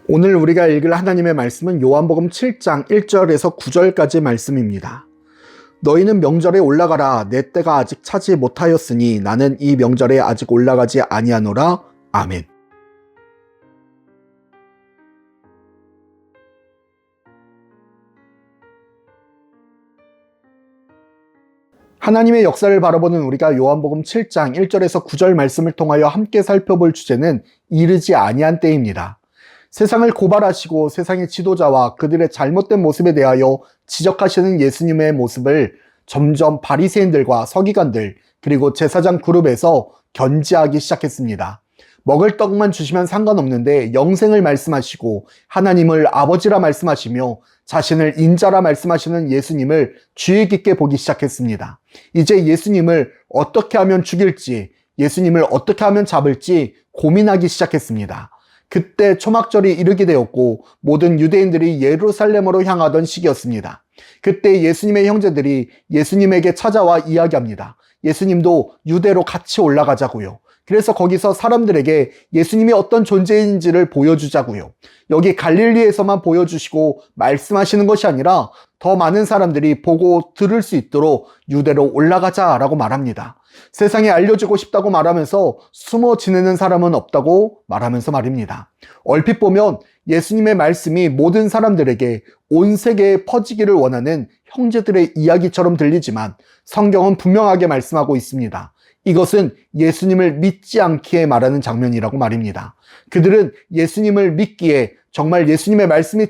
오늘 우리가 읽을 하나님의 말씀은 요한복음 7장 1절에서 9절까지 말씀입니다. 너희는 명절에 올라가라. 내 때가 아직 차지 못하였으니 나는 이 명절에 아직 올라가지 아니하노라. 아멘. 하나님의 역사를 바라보는 우리가 요한복음 7장 1절에서 9절 말씀을 통하여 함께 살펴볼 주제는 이르지 아니한 때입니다. 세상을 고발하시고 세상의 지도자와 그들의 잘못된 모습에 대하여 지적하시는 예수님의 모습을 점점 바리새인들과 서기관들 그리고 제사장 그룹에서 견지하기 시작했습니다. 먹을 떡만 주시면 상관없는데 영생을 말씀하시고 하나님을 아버지라 말씀하시며 자신을 인자라 말씀하시는 예수님을 주의 깊게 보기 시작했습니다. 이제 예수님을 어떻게 하면 죽일지, 예수님을 어떻게 하면 잡을지 고민하기 시작했습니다. 그때 초막절이 이르게 되었고 모든 유대인들이 예루살렘으로 향하던 시기였습니다. 그때 예수님의 형제들이 예수님에게 찾아와 이야기합니다. 예수님도 유대로 같이 올라가자고요. 그래서 거기서 사람들에게 예수님이 어떤 존재인지를 보여주자고요. 여기 갈릴리에서만 보여주시고 말씀하시는 것이 아니라 더 많은 사람들이 보고 들을 수 있도록 유대로 올라가자라고 말합니다. 세상에 알려주고 싶다고 말하면서 숨어 지내는 사람은 없다고 말하면서 말입니다. 얼핏 보면 예수님의 말씀이 모든 사람들에게 온 세계에 퍼지기를 원하는 형제들의 이야기처럼 들리지만 성경은 분명하게 말씀하고 있습니다. 이것은 예수님을 믿지 않기에 말하는 장면이라고 말입니다. 그들은 예수님을 믿기에 정말 예수님의 말씀이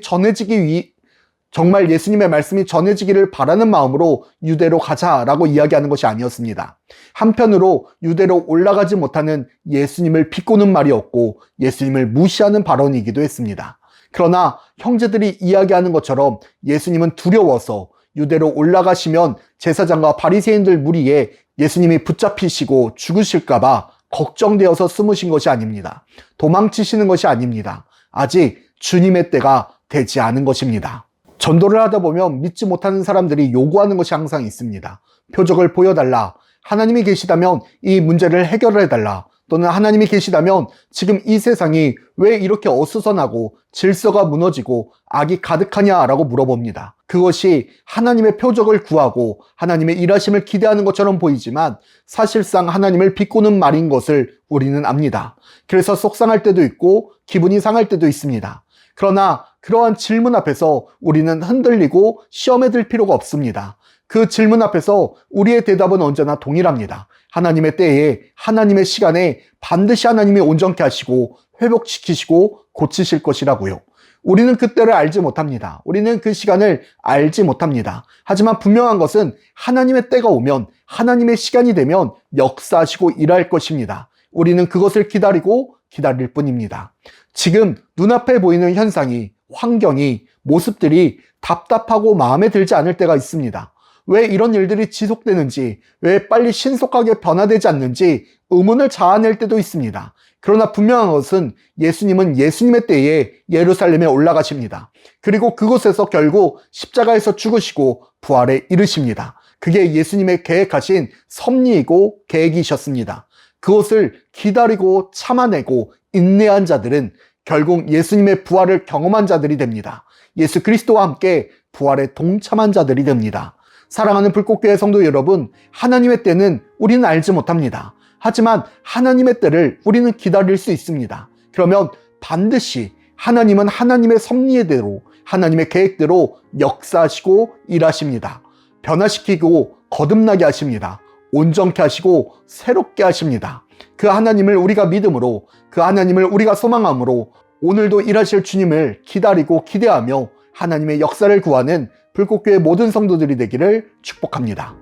전해지기를 바라는 마음으로 유대로 가자라고 이야기하는 것이 아니었습니다. 한편으로 유대로 올라가지 못하는 예수님을 비꼬는 말이었고 예수님을 무시하는 발언이기도 했습니다. 그러나 형제들이 이야기하는 것처럼 예수님은 두려워서 유대로 올라가시면 제사장과 바리새인들 무리에 예수님이 붙잡히시고 죽으실까봐 걱정되어서 숨으신 것이 아닙니다. 도망치시는 것이 아닙니다. 아직 주님의 때가 되지 않은 것입니다. 전도를 하다 보면 믿지 못하는 사람들이 요구하는 것이 항상 있습니다. 표적을 보여달라. 하나님이 계시다면 이 문제를 해결해달라. 또는 하나님이 계시다면 지금 이 세상이 왜 이렇게 어수선하고 질서가 무너지고 악이 가득하냐라고 물어봅니다. 그것이 하나님의 표적을 구하고 하나님의 일하심을 기대하는 것처럼 보이지만 사실상 하나님을 비꼬는 말인 것을 우리는 압니다. 그래서 속상할 때도 있고 기분이 상할 때도 있습니다. 그러나 그러한 질문 앞에서 우리는 흔들리고 시험에 들 필요가 없습니다. 그 질문 앞에서 우리의 대답은 언제나 동일합니다. 하나님의 때에 하나님의 시간에 반드시 하나님이 온전케 하시고 회복시키시고 고치실 것이라고요. 우리는 그 때를 알지 못합니다. 우리는 그 시간을 알지 못합니다. 하지만 분명한 것은 하나님의 때가 오면 하나님의 시간이 되면 역사하시고 일할 것입니다. 우리는 그것을 기다릴 뿐입니다. 지금 눈앞에 보이는 현상이, 환경이, 모습들이 답답하고 마음에 들지 않을 때가 있습니다. 왜 이런 일들이 지속되는지, 왜 빨리 신속하게 변화되지 않는지 의문을 자아낼 때도 있습니다. 그러나 분명한 것은 예수님은 예수님의 때에 예루살렘에 올라가십니다. 그리고 그곳에서 결국 십자가에서 죽으시고 부활에 이르십니다. 그게 예수님의 계획하신 섭리이고 계획이셨습니다. 그것을 기다리고 참아내고 인내한 자들은 결국 예수님의 부활을 경험한 자들이 됩니다. 예수 그리스도와 함께 부활에 동참한 자들이 됩니다. 사랑하는 불꽃교회 성도 여러분, 하나님의 때는 우리는 알지 못합니다. 하지만 하나님의 때를 우리는 기다릴 수 있습니다. 그러면 반드시 하나님은 하나님의 섭리대로, 하나님의 계획대로 역사하시고 일하십니다. 변화시키고 거듭나게 하십니다. 온전케 하시고 새롭게 하십니다. 그 하나님을 우리가 믿음으로, 그 하나님을 우리가 소망함으로 오늘도 일하실 주님을 기다리고 기대하며 하나님의 역사를 구하는 불꽃교회 모든 성도들이 되기를 축복합니다.